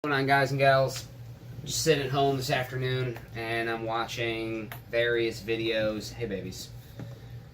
What's going on, guys and gals? Just sitting at home this afternoon and I'm watching various videos. Hey babies.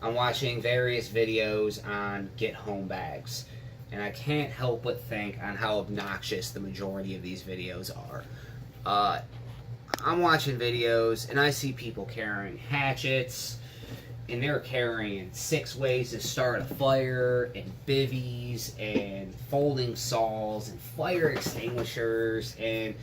I'm watching various videos on get home bags, and I can't help but think on how obnoxious the majority of these videos are. I'm watching videos and I see people carrying hatchets, and they're carrying 6 ways to start a fire, and bivvies, and folding saws, and fire extinguishers, and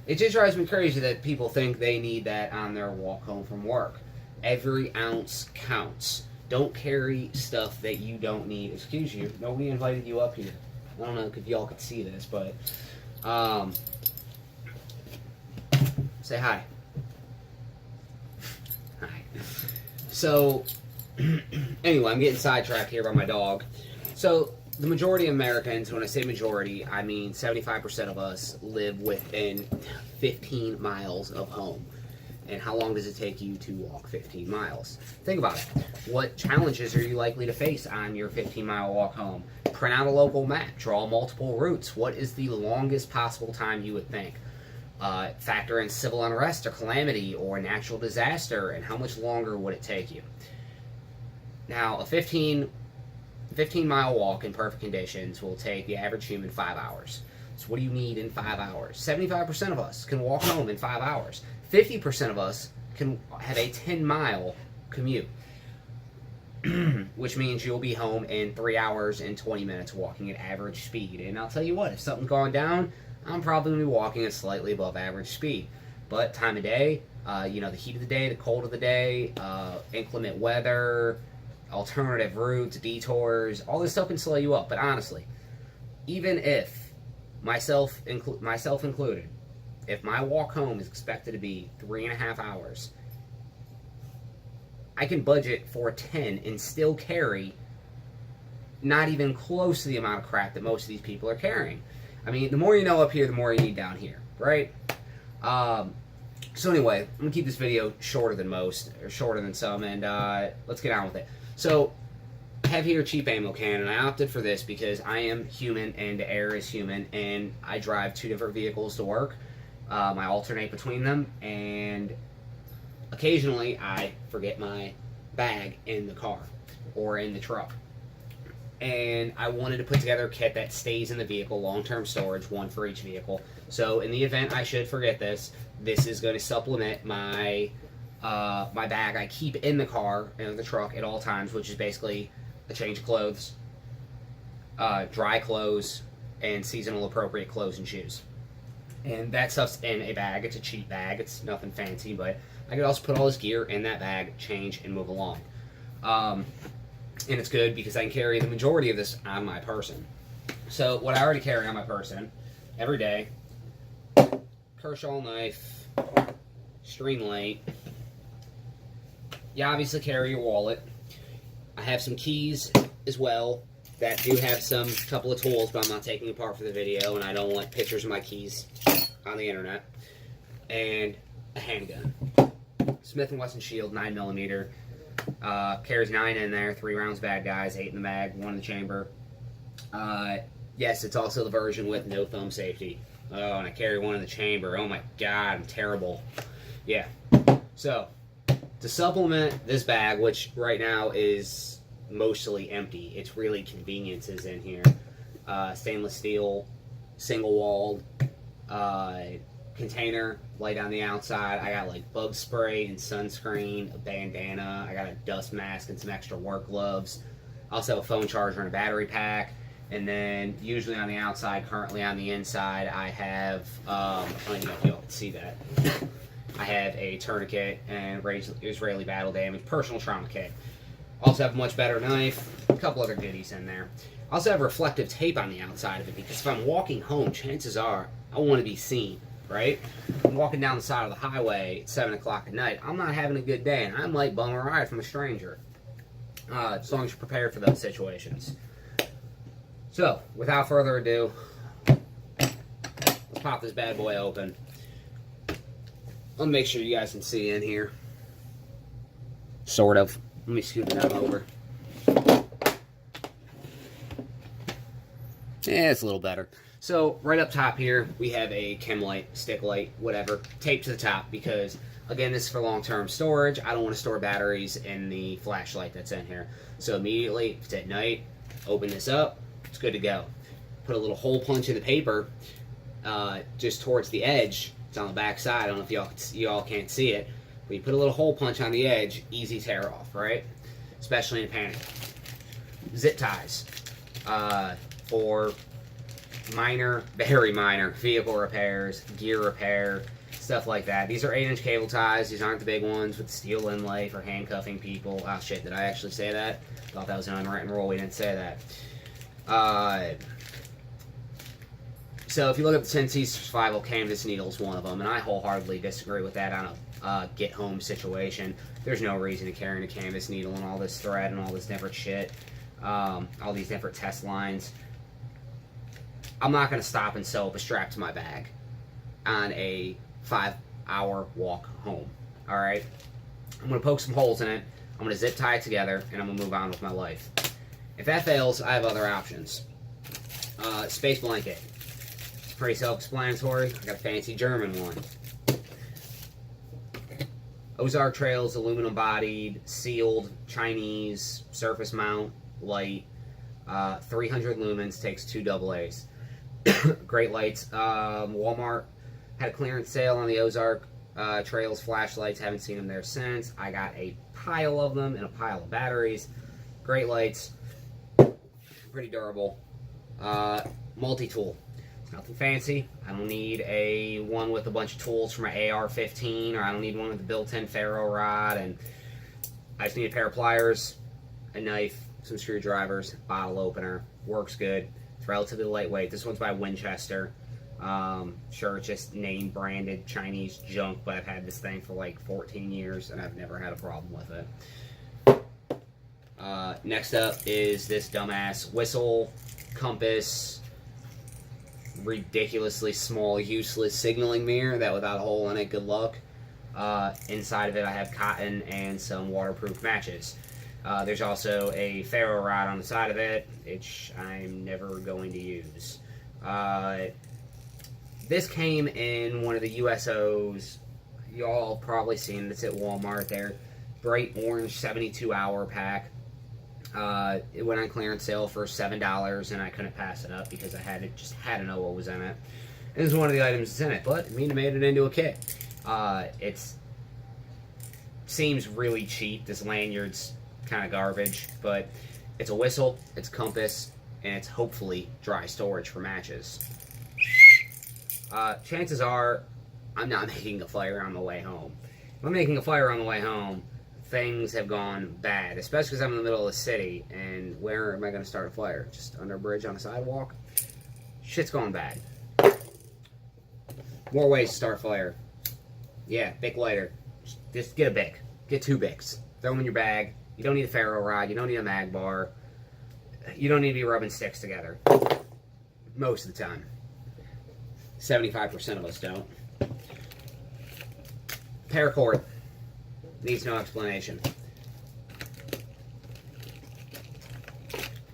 it just drives me crazy that people think they need that on their walk home from work. Every ounce counts. Don't carry stuff that you don't need. Excuse you, nobody invited you up here. I don't know if y'all could see this, but say hi. Hi. So, anyway, I'm getting sidetracked here by my dog. So, the majority of Americans, when I say majority, I mean 75% of us live within 15 miles of home. And how long does it take you to walk 15 miles? Think about it. What challenges are you likely to face on your 15-mile walk home? Print out a local map. Draw multiple routes. What is the longest possible time you would think? Factor in civil unrest or calamity or natural disaster, and how much longer would it take you? Now, a 15-mile walk in perfect conditions will take the average human 5 hours. So what do you need in 5 hours? 75% of us can walk home in 5 hours. 50% of us can have a 10-mile commute, which means you'll be home in 3 hours and 20 minutes walking at average speed. And I'll tell you what, if something's going down, I'm probably going to be walking at slightly above average speed. But time of day, the heat of the day, the cold of the day, inclement weather, alternative routes, detours, all this stuff can slow you up. But honestly, even if, myself included, if my walk home is expected to be 3.5 hours, I can budget for 10 and still carry not even close to the amount of crap that most of these people are carrying. I mean, the more you know up here, the more you need down here, right? So anyway, I'm going to keep this video shorter than most, or shorter than some, and let's get on with it. So, I have here a cheap ammo can, and I opted for this because I am human, and the air is human, and I drive 2 different vehicles to work. I alternate between them, and occasionally I forget my bag in the car, or in the truck. And I wanted to put together a kit that stays in the vehicle, long-term storage, one for each vehicle. So in the event I should forget this, this is going to supplement my my bag I keep in the car, in the truck at all times, which is basically a change of clothes, dry clothes, and seasonal appropriate clothes and shoes. And that stuff's in a bag. It's a cheap bag. It's nothing fancy, but I could also put all this gear in that bag, change, and move along. And it's good because I can carry the majority of this on my person. So what I already carry on my person every day: Kershaw knife, string light. You obviously carry your wallet. I have some keys as well that do have some couple of tools, but I'm not taking apart for the video, and I don't want pictures of my keys on the internet. And a handgun, Smith & Wesson Shield 9mm. Carries 9 in there, 3 rounds bad guys, 8 in the mag, 1 in the chamber. Yes, it's also the version with no thumb safety. Oh, and I carry 1 in the chamber. Oh my god, I'm terrible. Yeah. So, to supplement this bag, which right now is mostly empty, it's really conveniences in here. Stainless steel, single-walled, container, light on the outside. I got like bug spray and sunscreen, a bandana. I got a dust mask and some extra work gloves. I also have a phone charger and a battery pack. And then usually on the outside, currently on the inside, I have, I don't know if y'all can see that. I have a tourniquet and Israeli battle damage personal trauma kit. Also have a much better knife, a couple other goodies in there. I also have reflective tape on the outside of it because if I'm walking home, chances are I want to be seen. Right? I'm walking down the side of the highway at 7 o'clock at night. I'm not having a good day, and I might bum a ride from a stranger. As long as you're prepared for those situations. So, without further ado, let's pop this bad boy open. Let me make sure you guys can see in here. Sort of. Let me scoot it down over. Yeah, it's a little better. So right up top here, we have a chem light, stick light, whatever, taped to the top because, again, this is for long-term storage. I don't want to store batteries in the flashlight that's in here. So immediately, if it's at night, open this up, it's good to go. Put a little hole punch in the paper just towards the edge. It's on the back side. I don't know if y'all can't see it, but you put a little hole punch on the edge, easy tear off, right? Especially in a panic. Zip ties for minor, very minor vehicle repairs, gear repair, stuff like that. These are 8-inch cable ties. These aren't the big ones with steel inlay for handcuffing people. Oh shit, did I actually say that? Thought that was an unwritten rule. We didn't say that. So if you look at the 10C Survival Canvas needle is one of them, and I wholeheartedly disagree with that on a get-home situation. There's no reason to carry a canvas needle and all this thread and all this different shit, all these different test lines. I'm not going to stop and sew up a strap to my bag on a 5-hour walk home, alright? I'm going to poke some holes in it, I'm going to zip tie it together, and I'm going to move on with my life. If that fails, I have other options. Space blanket. It's pretty self-explanatory. I got a fancy German one. Ozark Trails, aluminum bodied, sealed, Chinese, surface mount, light, 300 lumens, takes 2 AA's. Great lights. Walmart had a clearance sale on the Ozark Trails flashlights. Haven't seen them there since. I got a pile of them and a pile of batteries. Great lights. Pretty durable. Multi-tool. It's nothing fancy. I don't need a one with a bunch of tools for my AR-15, or I don't need one with a built-in ferro rod. And I just need a pair of pliers, a knife, some screwdrivers, bottle opener. Works good. It's relatively lightweight. This one's by Winchester. Sure, it's just name branded Chinese junk, but I've had this thing for like 14 years and I've never had a problem with it. Next up is this dumbass whistle, compass, ridiculously small, useless signaling mirror that without a hole in it, good luck. Inside of it I have cotton and some waterproof matches. There's also a ferro rod on the side of it, which I'm never going to use. This came in one of the USOs. Y'all probably seen this at Walmart. Their bright orange 72-hour pack. It went on clearance sale for $7, and I couldn't pass it up because I just had to know what was in it. And this is one of the items that's in it, but Mina made it into a kit. It seems really cheap. This lanyard's kind of garbage, but it's a whistle, it's a compass, and it's hopefully dry storage for matches. Chances are I'm not making a fire on the way home. If I'm making a fire on the way home, things have gone bad, especially because I'm in the middle of the city, and where am I going to start a fire? Just under a bridge on a sidewalk? Shit's going bad. More ways to start a fire. Yeah, Bic lighter. Just get a Bic. Get 2 Bics. Throw them in your bag. You don't need a ferro rod. You don't need a mag bar. You don't need to be rubbing sticks together. Most of the time. 75% of us don't. Paracord. Needs no explanation.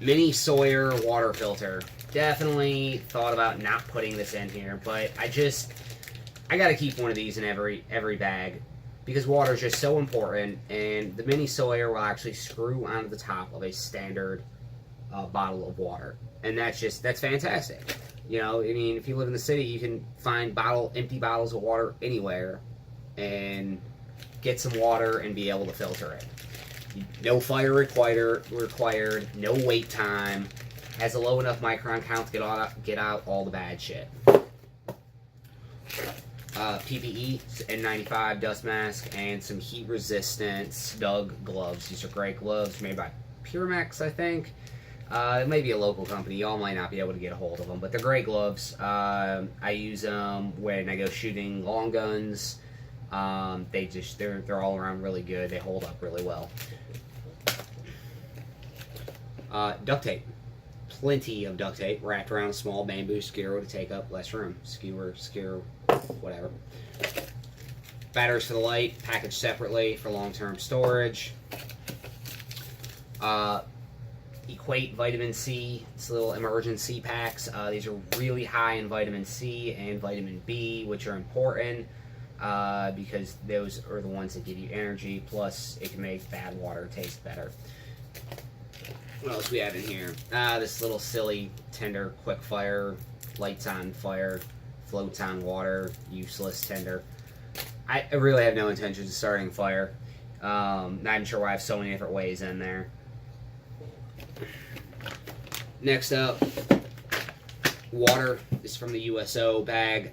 Mini Sawyer water filter. Definitely thought about not putting this in here, but I gotta keep one of these in every bag because water is just so important, and the Mini Sawyer will actually screw onto the top of a standard bottle of water, and that's fantastic. You know, I mean, if you live in the city, you can find empty bottles of water anywhere, and get some water and be able to filter it. No fire required, no wait time, has a low enough micron count to get out all the bad shit. PPE, N95 dust mask, and some heat resistant Snug gloves. These are great gloves made by Puremex, I think. It may be a local company. Y'all might not be able to get a hold of them, but they're great gloves. I use them when I go shooting long guns. They're all around really good. They hold up really well. Duct tape. Plenty of duct tape wrapped around a small bamboo skewer to take up less room. Skewer, whatever. Batteries for the light, packaged separately for long-term storage. Equate vitamin C. It's little emergency packs. These are really high in vitamin C and vitamin B, which are important because those are the ones that give you energy. Plus, it can make bad water taste better. What else we have in here? This little silly Tender quick fire, lights on fire, floats on water, useless Tender. I really have no intentions of starting fire. Not even sure why I have so many different ways in there. Next up, water. This is from the USO bag.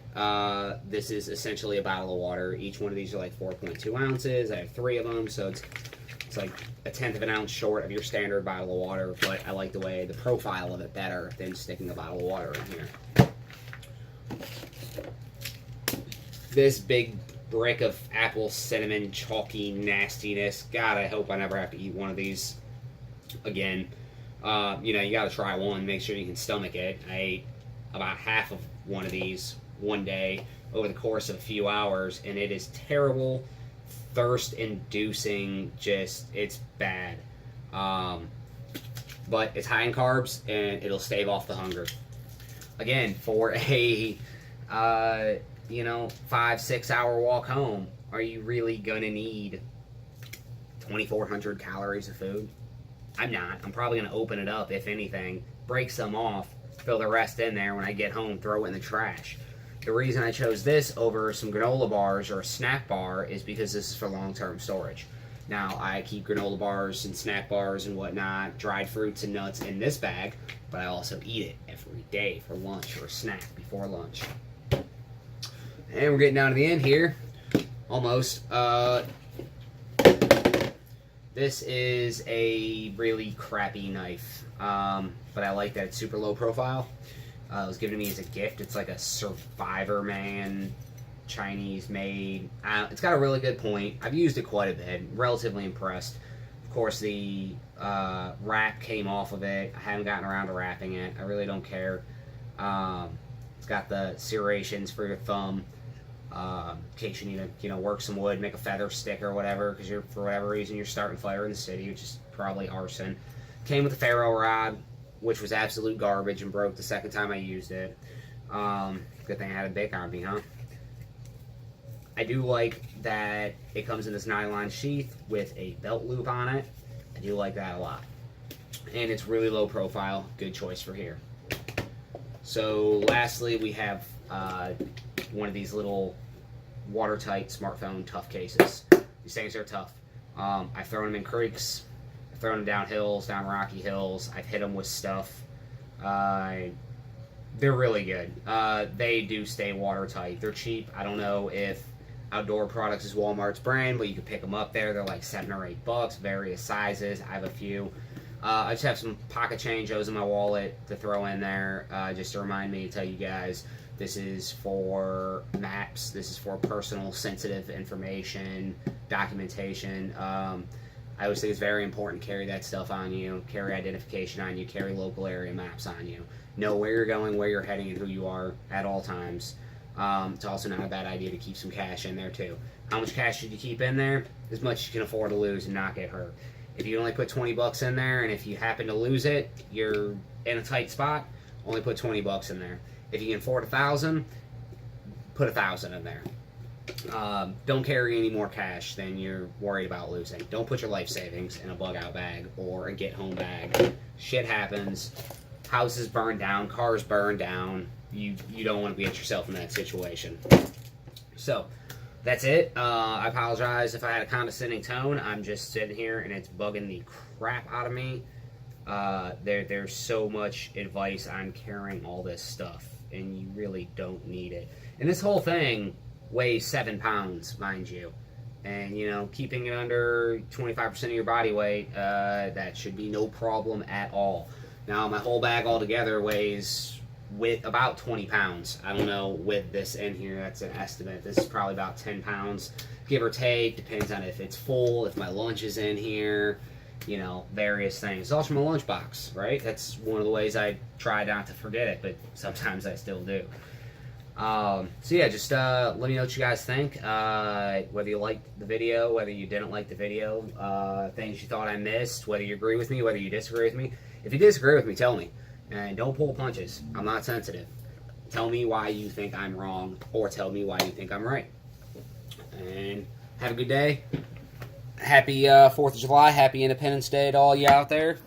This is essentially a bottle of water. Each one of these are like 4.2 ounces. I have 3 of them, so it's like a 1/10 of an ounce short of your standard bottle of water, but I like the profile of it better than sticking a bottle of water in here. This big brick of apple cinnamon chalky nastiness. God, I hope I never have to eat one of these again. You know, you gotta try one, make sure you can stomach it. I ate about half of one of these one day over the course of a few hours, and it is terrible, thirst-inducing, just, it's bad. But it's high in carbs, and it'll stave off the hunger. Again, for a, you know, 5-6 hour walk home, are you really gonna need 2,400 calories of food? I'm not. I'm probably going to open it up, if anything, break some off, fill the rest in there when I get home, throw it in the trash. The reason I chose this over some granola bars or a snack bar is because this is for long-term storage. Now, I keep granola bars and snack bars and whatnot, dried fruits and nuts in this bag, but I also eat it every day for lunch or a snack before lunch. And we're getting down to the end here. Almost. This is a really crappy knife, but I like that it's super low profile. It was given to me as a gift. It's like a Survivor Man, Chinese made. It's got a really good point. I've used it quite a bit. Relatively impressed. Of course, the wrap came off of it. I haven't gotten around to wrapping it. I really don't care. It's got the serrations for your thumb. In case you need to, you know, work some wood, make a feather stick or whatever, because you're, for whatever reason, you're starting fire in the city, which is probably arson. Came with a ferro rod, which was absolute garbage and broke the second time I used it. Good thing I had a Bic on me, huh? I do like that it comes in this nylon sheath with a belt loop on it. I do like that a lot. And it's really low profile. Good choice for here. So lastly, we have one of these little watertight smartphone tough cases. These things are tough. I've thrown them in creeks. I've thrown them down hills, down rocky hills. I've hit them with stuff. They're really good. They do stay watertight. They're cheap. I don't know if Outdoor Products is Walmart's brand, but you can pick them up there. They're like $7 or $8, various sizes. I have a few. I just have some pocket changeos in my wallet to throw in there, just to remind me to tell you guys, this is for maps, this is for personal sensitive information, documentation. I always think it's very important to carry that stuff on you, carry identification on you, carry local area maps on you. Know where you're going, where you're heading, and who you are at all times. It's also not a bad idea to keep some cash in there too. How much cash should you keep in there? As much as you can afford to lose and not get hurt. If you only put 20 bucks in there, and if you happen to lose it, you're in a tight spot, only put 20 bucks in there. If you can afford 1,000, put 1,000 in there. Don't carry any more cash than you're worried about losing. Don't put your life savings in a bug-out bag or a get-home bag. Shit happens. Houses burn down. Cars burn down. You don't want to get yourself in that situation. So, that's it. I apologize if I had a condescending tone. I'm just sitting here and it's bugging the crap out of me. There's so much advice on carrying all this stuff, and you really don't need it. And this whole thing weighs 7 pounds, mind you. And, you know, keeping it under 25% of your body weight, that should be no problem at all. Now, my whole bag altogether weighs with about 20 pounds. I don't know with this in here, that's an estimate. This is probably about 10 pounds, give or take. Depends on if it's full, if my lunch is in here, you know, various things. It's also my lunchbox, right? That's one of the ways I try not to forget it, but sometimes I still do. So yeah, just let me know what you guys think. Whether you liked the video, whether you didn't like the video, things you thought I missed, whether you agree with me, whether you disagree with me. If you disagree with me, tell me. And don't pull punches. I'm not sensitive. Tell me why you think I'm wrong, or tell me why you think I'm right. And have a good day. Happy 4th of July. Happy Independence Day to all you out there.